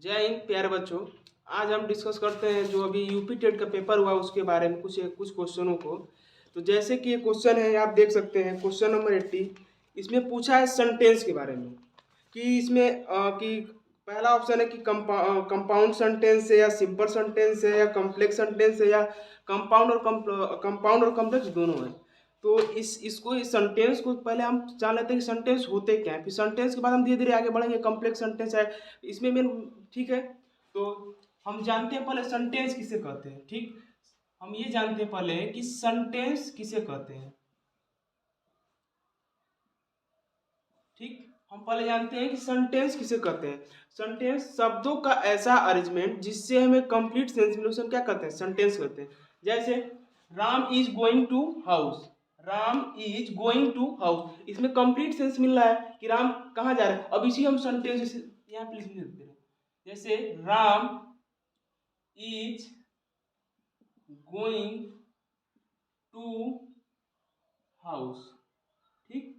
जय हिंद प्यारे बच्चों। आज हम डिस्कस करते हैं जो अभी यूपी टेट का पेपर हुआ उसके बारे में कुछ कुछ क्वेश्चनों को। तो जैसे कि ये क्वेश्चन है, आप देख सकते हैं क्वेश्चन नंबर 80। इसमें पूछा है सेंटेंस के बारे में कि इसमें कि पहला ऑप्शन है कि कंपाउंड सेंटेंस है या सिंपल सेंटेंस है या कॉम्प्लेक्स सेंटेंस है या कंपाउंड और कॉम्प्लेक्स दोनों है। तो इस सेंटेंस को पहले हम जान लेते हैं कि सेंटेंस होते क्या है, फिर सेंटेंस के बाद हम धीरे धीरे आगे बढ़ेंगे। कॉम्प्लेक्स सेंटेंस है इसमें मेन, ठीक है। तो हम जानते हैं पहले सेंटेंस किसे कहते हैं। ठीक, हम ये जानते हैं पहले कि सेंटेंस किसे कहते हैं। ठीक, हम पहले जानते हैं कि सेंटेंस किसे कहते हैं। सेंटेंस शब्दों का ऐसा अरेंजमेंट जिससे हमें कंप्लीट सेंस मिले, उसे हम क्या कहते हैं, सेंटेंस कहते हैं। जैसे Ram is going to house, Ram is going to house, इसमें कंप्लीट सेंस मिल रहा है कि राम कहाँ जा रहा है। अब इसी हम सेंटेंस यहाँ पे लिख देते हैं। जैसे Ram is going to house. ठीक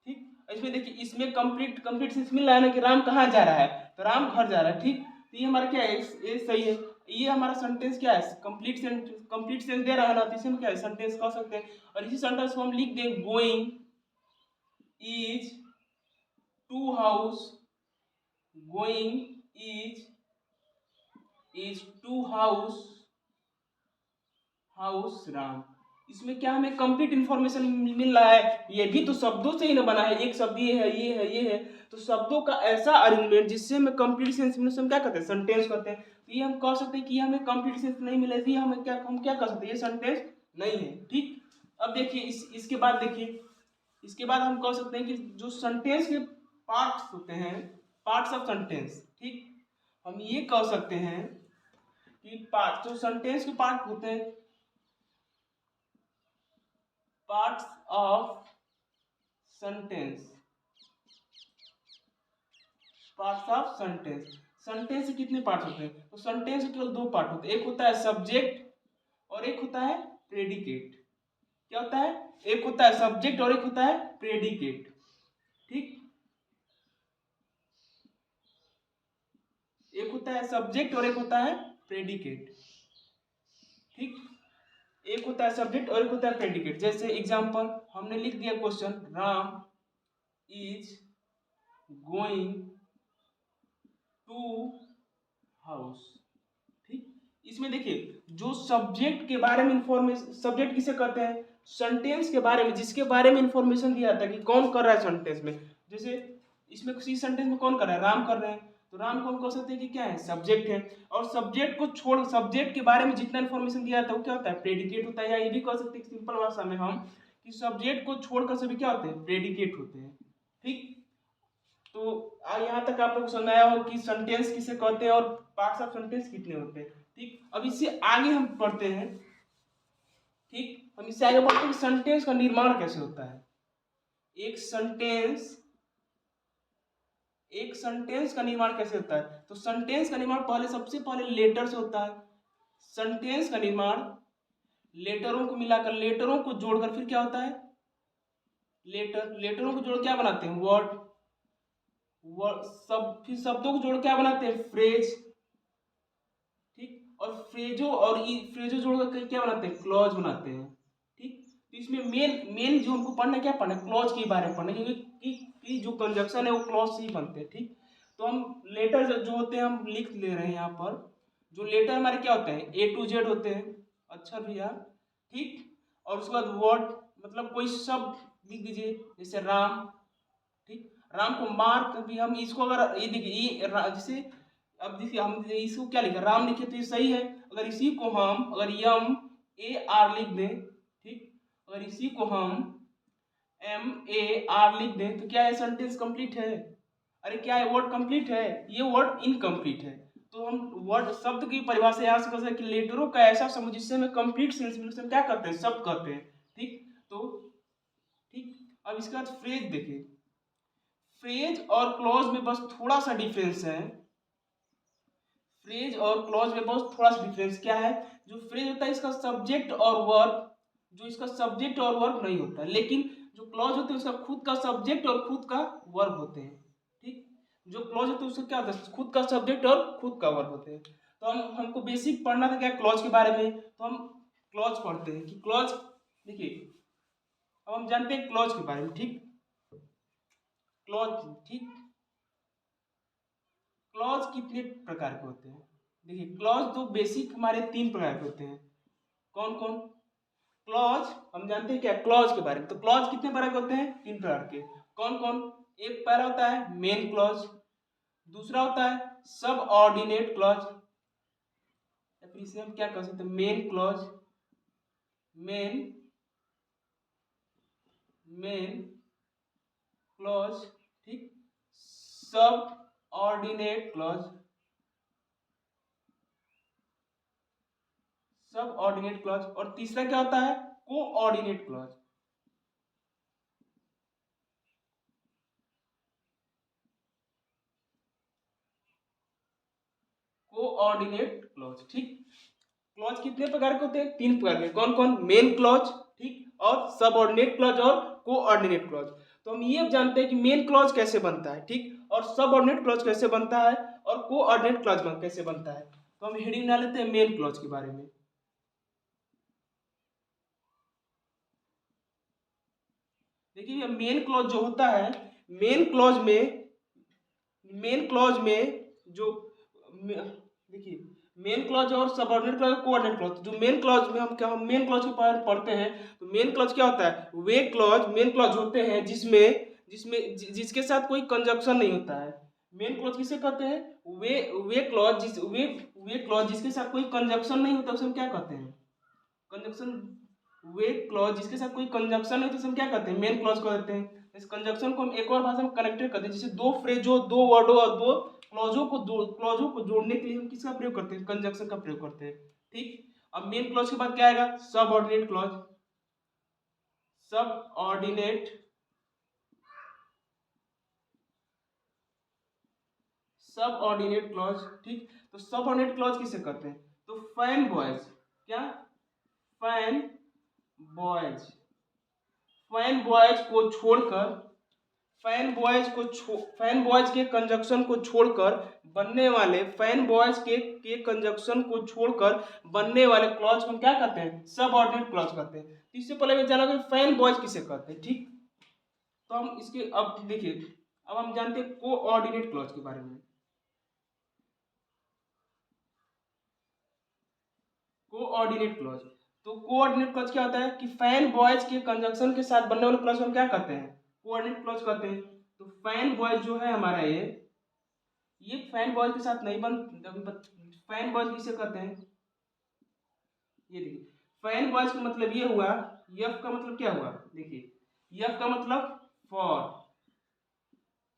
ठीक, इसमें देखिए, इसमें कंप्लीट कंप्लीट सेंस मिल रहा है ना कि राम कहाँ जा रहा है, तो राम घर जा रहा है। ठीक, तो ये हमारा क्या है, ये सही है। ये हमारा सेंटेंस क्या है, कंप्लीट सेंस दे रहा है ना, तो इसे हम क्या है, सेंटेंस कह सकते हैं। और इसी सेंटेंस को हम लिख दें, going is to house, going is to house, house Ram. इसमें क्या हमें कंप्लीट इंफॉर्मेशन मिल रहा है। ये भी तो शब्दों से ही ना बना है, एक शब्द ये है, ये है, ये है। तो शब्दों का ऐसा अरेंजमेंट जिससे हमें कंप्लीट सेंस मिले, हम क्या कहते हैं, सेंटेंस कहते हैं। तो ये हम कह सकते हैं कि हमें कंप्लीट सेंस नहीं मिले, ये हम क्या कर सकते हैं, ये सेंटेंस नहीं है। ठीक, अब देखिए इसके बाद देखिए, इसके बाद हम कह सकते हैं कि जो सेंटेंस के पार्ट्स होते हैं, पार्ट्स ऑफ सेंटेंस। ठीक, हम ये कह सकते हैं कि पार्ट, जो सेंटेंस के पार्ट होते हैं, parts of sentence, parts of sentence. Sentence के कितने पार्ट होते हैं, तो सेंटेंस के केवल दो पार्ट होते हैं, एक होता है सब्जेक्ट और एक होता है प्रेडिकेट। क्या होता है, एक होता है सब्जेक्ट और एक होता है प्रेडिकेट। ठीक, एक होता है सब्जेक्ट और एक होता है प्रेडिकेट। ठीक, एक होता है सब्जेक्ट और एक होता है प्रेडिकेट। जैसे एग्जांपल हमने लिख दिया question, Ram is going to house. ठीक, इसमें देखिए जो सब्जेक्ट के बारे में इंफॉर्मेशन, सब्जेक्ट किसे कहते हैं, सेंटेंस के बारे में, जिसके बारे में इंफॉर्मेशन दिया था कि कौन कर रहा है सेंटेंस में। जैसे इसमें किसी सेंटेंस में कौन कर रहा है, राम कर रहे हैं, तो राम को हम कह सकते हैं कि क्या है, सब्जेक्ट है। और सब्जेक्ट को छोड़, सब्जेक्ट के बारे में जितना इंफॉर्मेशन दिया था वो क्या होता है, प्रेडिकेट होता है। या ये भी कह सकते हैं सिंपल भाषा में हम कि सब्जेक्ट को छोड़कर सभी क्या होते हैं, प्रेडिकेट होते हैं। ठीक, तो यहाँ तक आप लोग समझ आया हो कि सेंटेंस किसे कहते हैं और पार्ट्स ऑफ सेंटेंस कितने होते हैं। ठीक, अब इससे आगे हम पढ़ते हैं। ठीक, हम इससे आगे पढ़ते हैं कि सेंटेंस का निर्माण कैसे होता है। एक सेंटेंस, एक सेंटेंस का निर्माण कैसे होता है, तो सेंटेंस का निर्माण पहले, सबसे पहले लेटर से होता है। सेंटेंस का निर्माण लेटरों को मिलाकर, लेटरों को जोड़कर फिर क्या होता है, लेटरों को जोड़ क्या बनाते हैं, वर्ड। सब फिर शब्दों को जोड़ क्या बनाते हैं, फ्रेज। ठीक, और फ्रेजो जोड़कर क्या बनाते हैं, क्लॉज बनाते हैं। ठीक, तो इसमें मेन मेन जो हमको पढ़ना है, क्या पढ़ना है, क्लॉज के बारे में पढ़ना है, क्योंकि कि जो कंजक्शन है वो क्लॉज से ही बनते हैं। ठीक, तो हम लेटर जो होते हैं हम लिख ले रहे हैं यहाँ पर। जो लेटर हमारे क्या होते हैं, ए टू जेड होते हैं, अच्छा भैया। ठीक, और उसके बाद वर्ड, मतलब कोई शब्द लिख दीजिए, जैसे राम। ठीक, राम को मार्क भी हम इसको, अगर ये देखिए ये जैसे, अब देखिए हम इसको क्या लिखे, राम लिखे तो ये सही है। अगर इसी को हम, अगर यम ए आर लिख दें, ठीक, अगर इसी को हम एम ए आर लिख दें तो क्या ये सेंटेंस कंप्लीट है, अरे क्या ये वर्ड कंप्लीट है, ये वर्ड इनकम्प्लीट है। तो हम वर्ड शब्द की परिभाषा यहाँ से कर सकते हैं कि लेटरों का ऐसा समूह जिससे हमें कंप्लीट सेंस मिले, उसे हम क्या कहते हैं, शब्द कहते हैं। ठीक, तो ठीक, अब इसके बाद फ्रेज देखिए, फ्रेज और क्लॉज में बस थोड़ा सा डिफरेंस है। फ्रेज और क्लॉज में बहुत थोड़ा सा डिफरेंस क्या है, जो फ्रेज होता है इसका सब्जेक्ट और वर्ब, जो इसका सब्जेक्ट और वर्ब नहीं होता, लेकिन जो क्लॉज होते हैं उसका खुद का सब्जेक्ट और खुद का वर्ब होते हैं। ठीक, जो क्लॉज होते हैं उसका क्या होता है, खुद का सब्जेक्ट और खुद का वर्ब होते हैं। तो हमको बेसिक पढ़ना था क्या क्लॉज के बारे में, तो हम क्लॉज पढ़ते हैं कि क्लॉज, देखिए अब हम जानते हैं क्लॉज के बारे में, ठीक। क्लॉज, ठीक, क्लॉज कितने प्रकार के होते हैं, देखिए क्लॉज तो बेसिक हमारे 3 प्रकार के होते हैं। कौन कौन, क्लॉज हम जानते हैं क्या क्लॉज के बारे में, तो क्लॉज कितने प्रकार के होते हैं, 3 प्रकार के। कौन कौन, एक पहला होता है मेन क्लॉज, दूसरा होता है सब ऑर्डिनेट क्लॉज, या फिर इसे हम क्या कर सकते हैं main clause, main main clause, ठीक, सब ऑर्डिनेट क्लॉज, सब ऑर्डिनेट क्लॉज, और तीसरा क्या होता है कोऑर्डिनेट क्लॉज। कोऑर्डिनेट क्लॉज, ठीक। क्लॉज कितने प्रकार के होते हैं, 3 प्रकार के। कौन कौन, मेन क्लॉज, ठीक, और सबऑर्डिनेट क्लॉज और कोऑर्डिनेट क्लॉज। तो हम ये जानते हैं कि मेन क्लॉज कैसे बनता है, ठीक, और सबऑर्डिनेट क्लॉज कैसे बनता है, और कोऑर्डिनेट क्लॉज कैसे बनता है। तो हम हेडिंग बना लेते हैं मेन क्लॉज के बारे में। देखिए मेन क्लॉज जो होता है, मेन क्लॉज में, मेन क्लॉज में जो देखिए मेन क्लॉज और सबऑर्डिनेट क्लॉज, कोऑर्डिनेट क्लॉज, जो मेन क्लॉज में हम मेन क्लॉज के बारे में पढ़ते हैं। तो मेन क्लॉज क्या होता है, वे क्लॉज मेन क्लॉज होते हैं जिसमें जिसके साथ कोई कंजक्शन नहीं होता है। मेन क्लॉज किसे कहते हैं, वे क्लॉज वे क्लॉज जिसके साथ कोई कंजक्शन नहीं होता उसे हम क्या कहते हैं, कंजक्शन। वे क्लॉज जिसके साथ कोई कंजक्शन नहीं होता उसे हम क्या कहते हैं, मेन क्लॉज कहते हैं। इस कंजक्शन को हम एक और भाषा में कनेक्टेड करते हैं, जैसे दो फ्रेजों, दो वर्डों और दो क्लॉजों को जोड़ने के लिए हम किसका प्रयोग करते हैं, कंजक्शन का प्रयोग करते हैं, ठीक। अब मेन क्लॉज के बाद क्या आएगा, सब ऑर्डिनेट क्लॉज, सब ऑर्डिनेट, सब ऑर्डिनेट क्लॉज, ठीक। तो सब ऑर्डिनेट क्लॉज किसे कहते हैं, तो फैन बॉयज, क्या, फैन बॉयज, फैन बॉयज को छोड़कर, फैन बॉयज के कंजक्शन को छोड़कर बनने वाले, फैन बॉयज के कंजक्शन को छोड़कर बनने वाले क्लॉज को हम क्या कहते हैं, सब ऑर्डिनेट क्लॉज कहते हैं। तो इससे पहले मैं जाना कि फैन बॉयज किसे कहते हैं, ठीक। तो हम इसके अब देखिए, अब हम जानते हैं कोऑर्डिनेट क्लॉज के बारे में। कोऑर्डिनेट क्लॉज, तो कोऑर्डिनेट क्लॉज क्या होता है कि फैन बॉयज के कंजक्शन के साथ बनने वाले क्लॉज को हम क्या कहते हैं, कोऑर्डिनेट क्लॉज कहते हैं। तो फैन बॉयज जो है हमारा ये फैन बॉयज के साथ नहीं फैन बॉयज किसे कहते हैं, ये देखिए फैन बॉयज का मतलब ये हुआ, यफ का मतलब क्या हुआ, देखिए यफ का मतलब फॉर,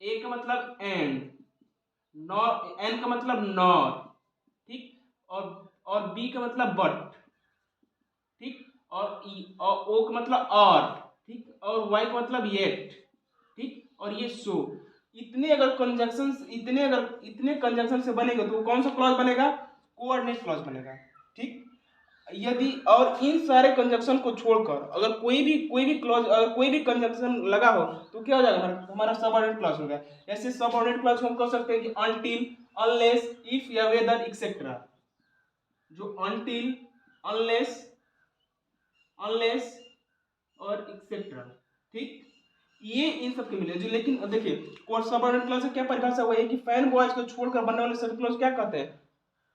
ए का मतलब एंड, नॉर, एन का मतलब नॉर, ठीक, और बी का मतलब बट, ठीक, और ओ का मतलब और, ठीक, और वाई का मतलब येट, ठीक, और ये सो। इतने कंजंक्शन से बनेगा तो कौन सा क्लॉज बनेगा, कोऑर्डिनेट क्लॉज बनेगा, ठीक। यदि और इन सारे कंजंक्शन को छोड़कर अगर कोई भी क्लॉज, अगर कोई भी कंजंक्शन लगा हो तो क्या हो जाएगा, हमारा सबऑर्डिनेट क्लॉज होगा। ऐसे सबऑर्डिनेट क्लॉज को हम कह सकते हैं कि अनटिल, अनलेस, इफ या वेदर एक्सेट्रा। जो अनटिल, अनलेस, अनलेस और एक्सेट्रा, ठीक, ये इन सब के मिले जो, लेकिन अब देखिए सबऑर्डिनेट क्लॉज से क्या परिभाषा हुआ है कि फैन बॉयज को छोड़कर बनने वाले सभी क्लॉज क्या कहते हैं,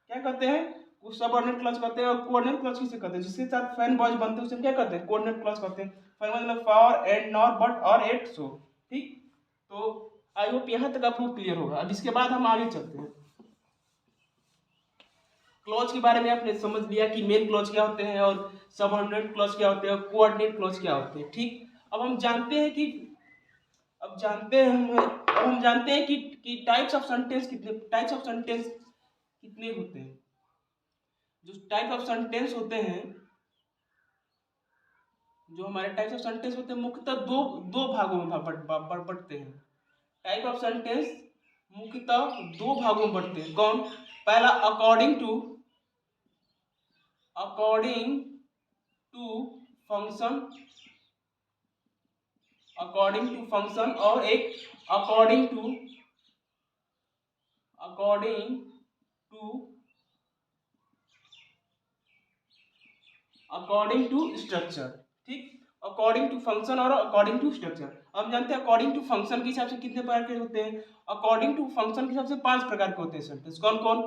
क्या कहते हैं, कुछ सबऑर्डिनेट क्लॉज कहते हैं। और कोऑर्डिनेट क्लॉज किसे कहते हैं, जिसके साथ फैन बॉयज बनते हैं उसे क्या कहते हैं, कोऑर्डिनेट क्लॉज कहते हैं। फैन मतलब फॉर, एंड, नॉर, बट और एट, सो, ठीक। तो आई होप यहाँ तक आपको क्लियर होगा। अब इसके बाद हम आगे चलते हैं। क्लॉज के बारे में आपने समझ लिया कि मेन क्लॉज क्या होते हैं, और सबऑर्डिनेट क्लॉज क्या होते हैं, और कोऑर्डिनेट क्लॉज क्या होते हैं, ठीक। अब हम जानते हैं कि अब हम जानते हैं कि टाइप्स ऑफ सेंटेंस कितने होते हैं। जो टाइप ऑफ सेंटेंस होते हैं, जो हमारे टाइप्स ऑफ सेंटेंस होते हैं मुख्यतः दो दो भागों में बंटते हैं। टाइप ऑफ सेंटेंस मुख्यतः दो भागों में बंटते हैं। कौन, पहला according to function, according to function, और एक according to according to structure, ठीक, अकॉर्डिंग टू फंक्शन और अकॉर्डिंग टू स्ट्रक्चर। अब जानते हैं अकॉर्डिंग टू फंक्शन के हिसाब से कितने प्रकार के होते हैं। अकॉर्डिंग टू फंक्शन के हिसाब से 5 प्रकार के होते हैं सेंटेंस। कौन कौन?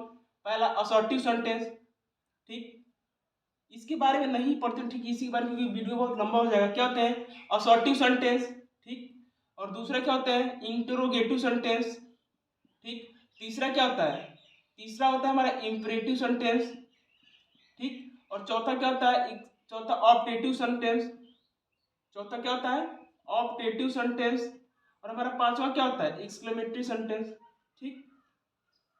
पहला असर्टिव सेंटेंस, ठीक, इसके बारे में नहीं पढ़ते ठीक, इसी के बारे में, क्योंकि वीडियो बहुत लंबा हो जाएगा। क्या होते हैं असर्टिव सेंटेंस, ठीक, और दूसरा क्या होता है इंटरोगेटिव सेंटेंस, ठीक, तीसरा क्या होता है, तीसरा होता है हमारा इंपरेटिव सेंटेंस, ठीक, और चौथा क्या होता है, चौथा ऑप्टेटिव सेंटेंस, चौथा क्या होता है ऑप्टेटिव सेंटेंस, और हमारा पांचवा क्या होता है एक्सक्लेमेटरी सेंटेंस, ठीक।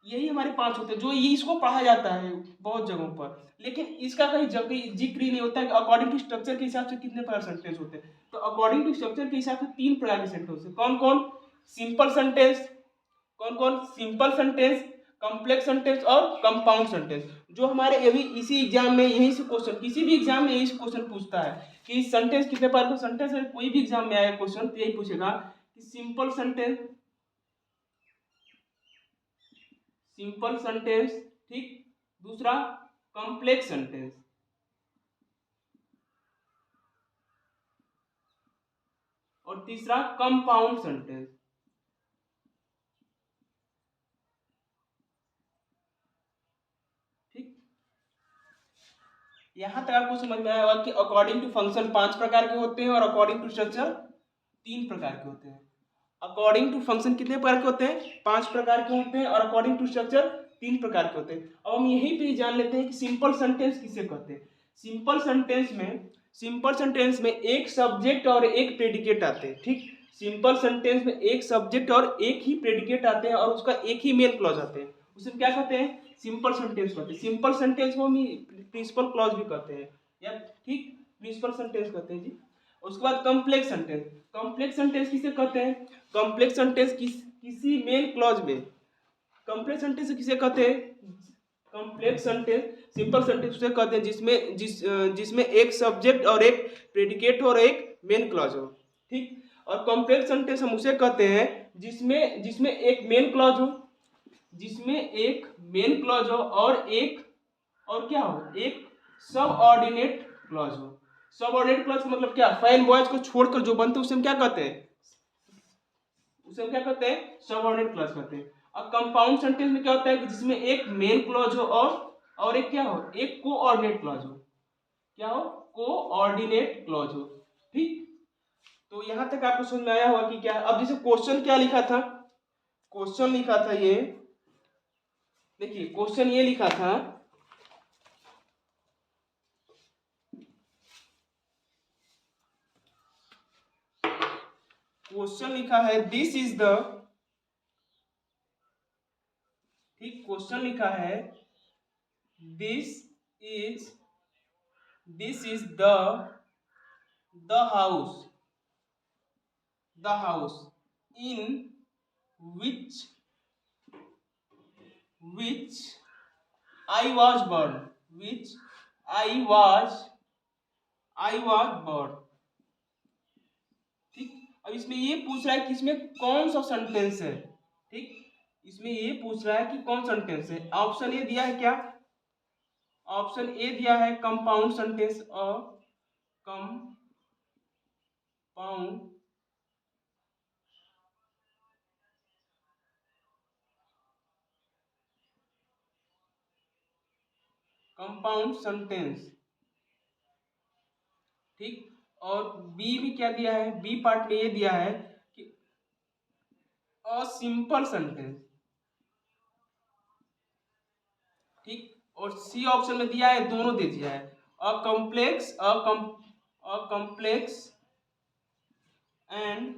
यही हमारे 5 होते हैं जो ये इसको पढ़ा जाता है बहुत जगहों पर, लेकिन इसका कहीं जगह जिक्र ही नहीं होता है कि अकॉर्डिंग टू स्ट्रक्चर के हिसाब से कितने प्रकार सेंटेंस होते हैं। तो अकॉर्डिंग टू स्ट्रक्चर के हिसाब से 3 प्रकार के सेंटेंस होते हैं। कौन कौन? सिंपल सेंटेंस, कौन कौन? सिंपल सेंटेंस, कॉम्प्लेक्स सेंटेंस और कंपाउंड सेंटेंस। जो हमारे अभी इसी एग्जाम में यही से क्वेश्चन, किसी भी एग्जाम में यही से क्वेश्चन पूछता है कि सेंटेंस कितने प्रकार का सेंटेंस है। कोई भी एग्जाम में आया क्वेश्चन तो यही पूछेगा कि सिंपल सेंटेंस, सिंपल सेंटेंस, ठीक, दूसरा कॉम्प्लेक्स सेंटेंस, और तीसरा कंपाउंड सेंटेंस, ठीक। यहां तक आपको समझ में आया होगा कि अकॉर्डिंग टू फंक्शन 5 प्रकार के होते हैं और अकॉर्डिंग टू स्ट्रक्चर 3 प्रकार के होते हैं। अकॉर्डिंग टू फंक्शन कितने प्रकार के होते हैं? 5 प्रकार के होते हैं, और अकॉर्डिंग टू स्ट्रक्चर 3 प्रकार के होते हैं। अब हम यहीं पे जान लेते हैं कि सिंपल सेंटेंस किसे कहते हैं। सिंपल सेंटेंस में एक सब्जेक्ट और एक प्रेडिकेट आते हैं, ठीक। सिंपल सेंटेंस में एक सब्जेक्ट और एक ही प्रेडिकेट आते हैं और उसका एक ही मेन क्लॉज आते हैं, उसे क्या कहते हैं? सिंपल सेंटेंस कहते हैं। सिंपल सेंटेंस को हम प्रिंसिपल क्लॉज भी कहते हैं, या ठीक प्रिंसिपल सेंटेंस कहते हैं जी। उसके बाद कॉम्प्लेक्स सेंटेंस, कॉम्प्लेक्स सेंटेंस किसे कहते हैं? कॉम्प्लेक्स सेंटेंस किसी मेन क्लॉज में, कॉम्प्लेक्स सेंटेंस किसे कहते हैं? कॉम्प्लेक्स सेंटेंस सिंपल सेंटेंस उसे कहते हैं जिसमें एक सब्जेक्ट और एक प्रेडिकेट हो और एक मेन क्लॉज हो, ठीक। और कॉम्प्लेक्स सेंटेंस हम उसे कहते हैं जिसमें जिसमें एक मेन क्लॉज हो, जिसमें एक मेन क्लॉज हो और क्या हो, एक सबऑर्डिनेट क्लॉज हो। सबऑर्डिनेट क्लॉज का मतलब क्या? फैन बॉयज को छोड़कर जो बनते हैं उसे हम क्या कहते हैं? उसे हम क्या कहते हैं? सबऑर्डिनेट क्लॉज कहते हैं। अब कंपाउंड सेंटेंस में क्या होता है कि जिसमें एक मेन क्लॉज हो और एक क्या हो, एक कोऑर्डिनेट क्लॉज हो। क्या हो? कोऑर्डिनेट क्लॉज हो, ठीक। तो यहां तक आपको समझ में आया होगा कि क्या। अब जैसे क्वेश्चन क्या लिखा था, क्वेश्चन लिखा था ये, देखिए क्वेश्चन ये लिखा था, क्वेश्चन लिखा है दिस इज द, ठीक, क्वेश्चन लिखा है this is the house in which I was born, which I was born, ठीक। अब इसमें ये पूछ रहा है कि इसमें कौन सा सेंटेंस है, ठीक, इसमें ये पूछ रहा है कि कौन सेंटेंस है। ऑप्शन ए दिया है क्या? ऑप्शन ए दिया है कंपाउंड सेंटेंस और कंपाउंड सेंटेंस, ठीक। और बी भी क्या दिया है? बी पार्ट में ये दिया है कि अ सिंपल सेंटेंस, ठीक। और सी ऑप्शन में दिया है, दोनों दे दिया है, a complex and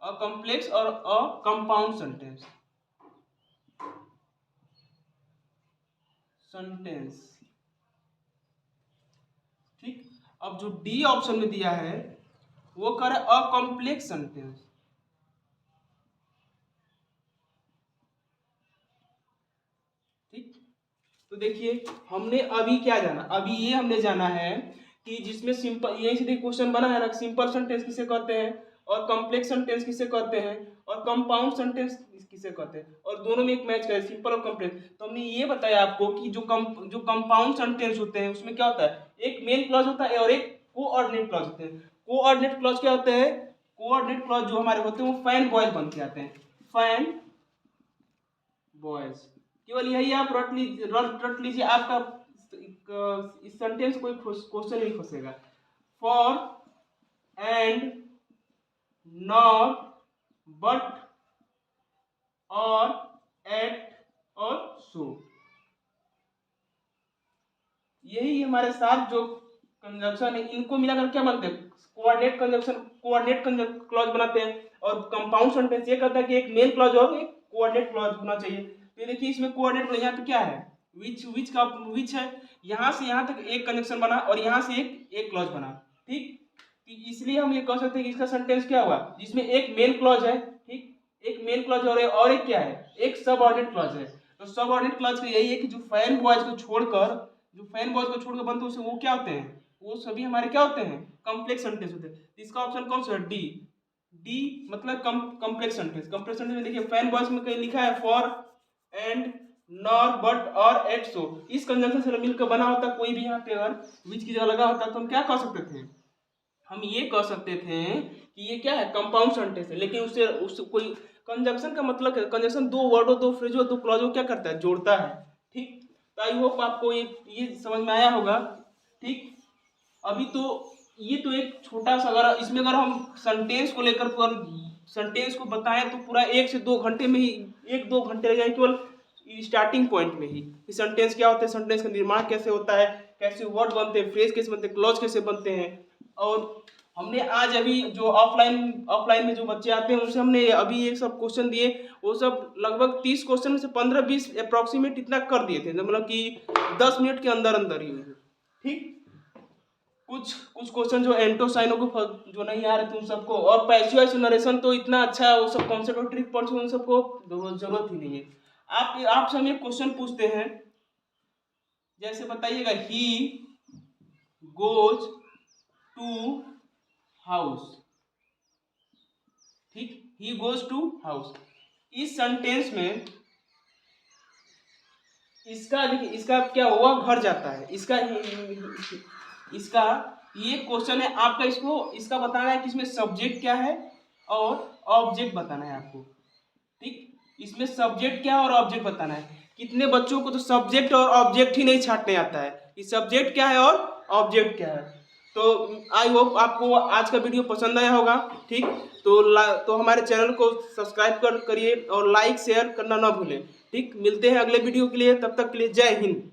a complex और अ कंपाउंड सेंटेंस, ठीक। अब जो डी ऑप्शन में दिया है वो कर अ कॉम्प्लेक्स सेंटेंस, ठीक। तो देखिए हमने अभी क्या जाना, अभी ये हमने जाना है कि जिसमें सिंपल, यही से क्वेश्चन बना है ना, सिंपल सेंटेंस किसे कहते हैं और कॉम्प्लेक्स सेंटेंस किसे कहते हैं, और कंपाउंड सेंटेंस किसे कहते हैं, और दोनों में एक मैच करे, सिंपल और कॉम्प्लेक्स। तो हमने ये बताया आपको कि जो कंपाउंड सेंटेंस होते हैं उसमें क्या होता है, एक मेन क्लॉज होता है और एक कोऑर्डिनेट क्लॉज होते हैं। कोऑर्डिनेट क्लॉज क्या होते हैं, कोऑर्डिनेट क्लॉज जो हमारे होते हैं वो फैन बॉयज बन के आते हैं, फैन बॉयज। केवल यही आप रट लीजिए, आपका इस सेंटेंस कोई क्वेश्चन नहीं फंसेगा। फॉर एंड नॉट बट और एट और सो, यही हमारे साथ जो कंजंक्शन है इनको मिलाकर क्या बनते हैं, कोऑर्डिनेट कंजंक्शन, कोऑर्डिनेट क्लॉज बनाते हैं। और कंपाउंड सेंटेंस ये कहता है कि एक मेन क्लॉज और एक कोऑर्डिनेट क्लॉज होना चाहिए। तो देखिए इसमें कोऑर्डिनेट यहाँ पे क्या है, विच है, यहाँ से यहाँ तक एक कंजंक्शन बना और यहाँ से एक क्लॉज बना, ठीक। इसलिए हम ये कह सकते हैं कि इसका सेंटेंस क्या हुआ, जिसमें एक मेन क्लॉज है, ठीक, एक मेन क्लॉज और एक क्या है, एक सबऑर्डिनेट क्लॉज है। तो सबऑर्डिनेट क्लॉज का यही है कि जो फैन बॉयज को छोड़कर बनते हैं वो क्या होते हैं, वो सभी हमारे क्या होते हैं, कॉम्प्लेक्स सेंटेंस होते हैं। इसका ऑप्शन कौन सा है, डी मतलब कॉम्प्लेक्स सेंटेंस में देखिए फैन बॉयज में कहीं लिखा है फॉर एंड नॉर बट और एट सो, इस कंजंक्शन से मिलकर बना होता, कोई भी यहाँ पे अगर विच की जगह लगा होता तो हम क्या कह सकते थे, हम ये कह सकते थे कि ये क्या है, कंपाउंड सेंटेंस है। लेकिन उससे कोई कंजंक्शन का मतलब है, कंजंक्शन दो वर्डों, दो फ्रेजों, दो क्लॉजों क्या करता है, जोड़ता है, ठीक। तो आई होप आपको ये समझ में आया होगा, ठीक। अभी तो ये तो एक छोटा सा, अगर इसमें अगर हम सेंटेंस को लेकर सेंटेंस को बताएं तो पूरा 1 से 2 घंटे में ही, 1-2 घंटे लग जाएंगे केवल स्टार्टिंग पॉइंट में ही, कि सेंटेंस क्या होता है, सेंटेंस का निर्माण कैसे होता है, कैसे वर्ड बनते हैं, फ्रेज कैसे बनते हैं, क्लॉज कैसे बनते हैं। और हमने आज अभी जो ऑफलाइन में जो बच्चे आते हैं उनसे हमने अभी ये सब क्वेश्चन दिए, वो सब लगभग 30 क्वेश्चन में से 15-20 अप्रॉक्सीमेट इतना कर दिए थे, मतलब कि 10 मिनट के अंदर अंदर ही, ठीक। कुछ क्वेश्चन जो एंटोसाइनो को जो नहीं आ रहे थे उन सबको, और पैसिव नरेशन तो इतना अच्छा है, वो सब कॉन्सेप्ट और ट्रिक पढ़ चुके, उन सबको जरूरत ही नहीं है। आपसे हम एक क्वेश्चन पूछते हैं, जैसे बताइएगा, ही गोज टू हाउस, ठीक, ही गोज टू हाउस। इस सेंटेंस में इसका देखिए, इसका क्या हुआ, घर जाता है, इसका ये क्वेश्चन है आपका, इसका बताना है कि इसमें सब्जेक्ट क्या है और ऑब्जेक्ट बताना है आपको, ठीक। इसमें सब्जेक्ट क्या है और ऑब्जेक्ट बताना है। कितने बच्चों को तो सब्जेक्ट और ऑब्जेक्ट ही नहीं छांटने आता है कि सब्जेक्ट क्या है और ऑब्जेक्ट क्या है। तो आई होप आपको आज का वीडियो पसंद आया होगा, ठीक। तो हमारे चैनल को सब्सक्राइब करिए और लाइक शेयर करना ना भूलें, ठीक। मिलते हैं अगले वीडियो के लिए, तब तक के लिए जय हिंद।